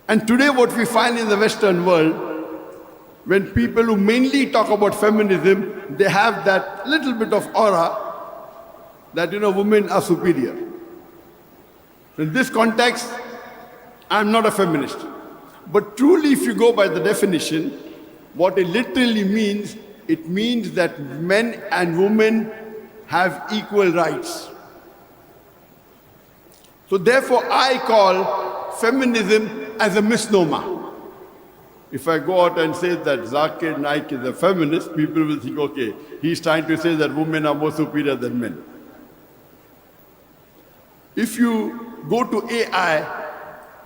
And today what we find in the Western world, when people who mainly talk about feminism, they have that little bit of aura that, women are superior. In this context, I'm not a feminist. But truly, if you go by the definition, what it literally means, it means that men and women have equal rights. So therefore, I call feminism as a misnomer. If I go out and say that Zakir Naik is a feminist, people will think, okay, he's trying to say that women are more superior than men. If you go to AI,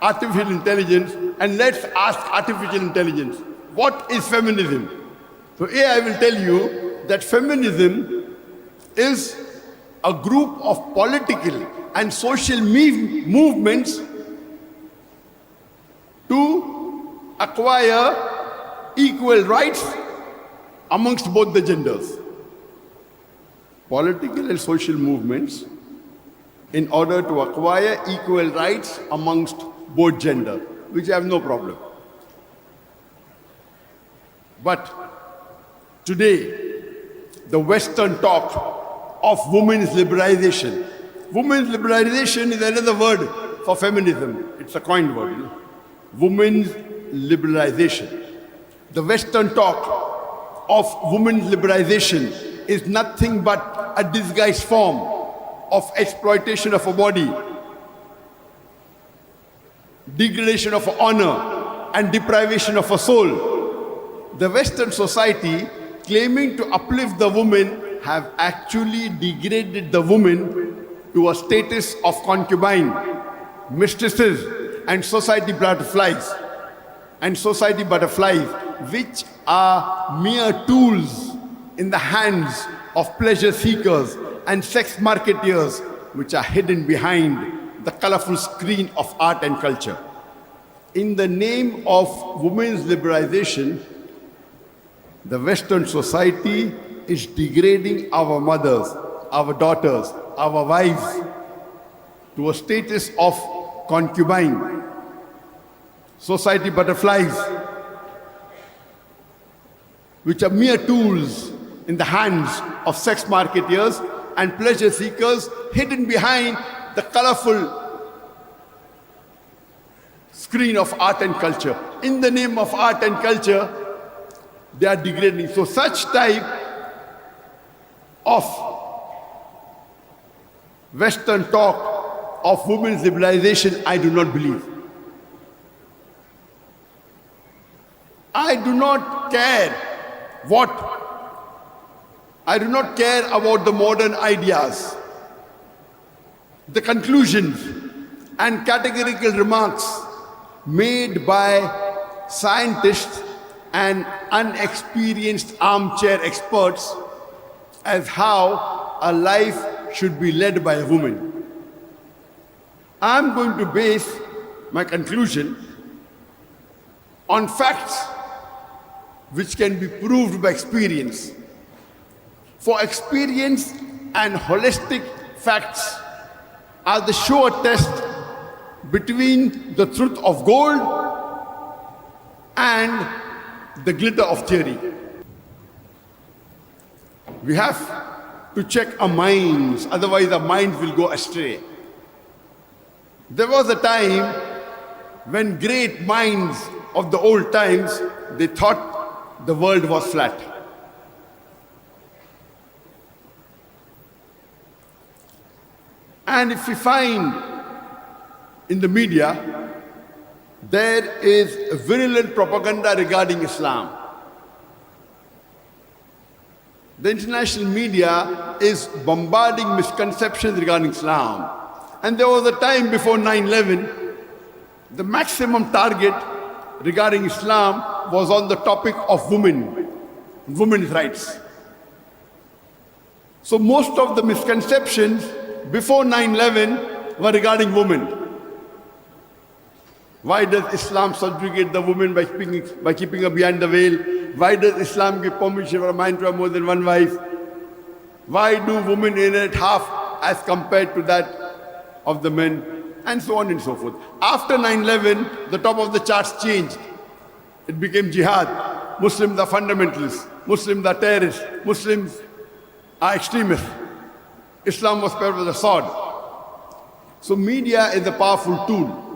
artificial intelligence, and let's ask artificial intelligence, what is feminism? So AI will tell you that feminism is a group of political and social movements to acquire equal rights amongst both the genders. Political and social movements in order to acquire equal rights amongst both genders, which I have no problem. But today, the Western talk of women's liberalization. Women's liberalization is another word for feminism. It's a coined word. Women's liberalization. The Western talk of women's liberalization is nothing but a disguised form of exploitation of a body, degradation of honor, and deprivation of a soul. The Western society, claiming to uplift the woman, have actually degraded the woman to a status of concubine, mistresses, and society butterflies. Which are mere tools in the hands of pleasure seekers and sex marketeers, which are hidden behind the colorful screen of art and culture. In the name of women's liberalization, the Western society is degrading our mothers, our daughters, our wives to a status of concubine, society butterflies, which are mere tools in the hands of sex marketeers and pleasure seekers, hidden behind the colorful screen of art and culture. In the name of art and culture, they are degrading. So such type of Western talk of women's liberalization, I do not believe. I do not care about the modern ideas, the conclusions and categorical remarks made by scientists and unexperienced armchair experts as how a life should be led by a woman. I'm going to base my conclusion on facts which can be proved by experience. For experience and holistic facts are the sure test between the truth of gold and the glitter of theory. We have to check our minds, otherwise our minds will go astray. There was a time when great minds of the old times, they thought the world was flat. And if we find in the media, there is virulent propaganda regarding Islam. The international media is bombarding misconceptions regarding Islam. And there was a time before 9/11, the maximum target regarding Islam was on the topic of women's rights. So most of the misconceptions before 9/11 were regarding women. Why does Islam subjugate the woman by keeping her behind the veil? Why does Islam give permission for a man to have more than one wife? Why do women inherit half as compared to that of the men? and so on and so forth. After 9/11, the top of the charts changed. It became jihad. Muslims are fundamentalists. Muslims are terrorists. Muslims are extremists. Islam was paired with a sword. So media is a powerful tool.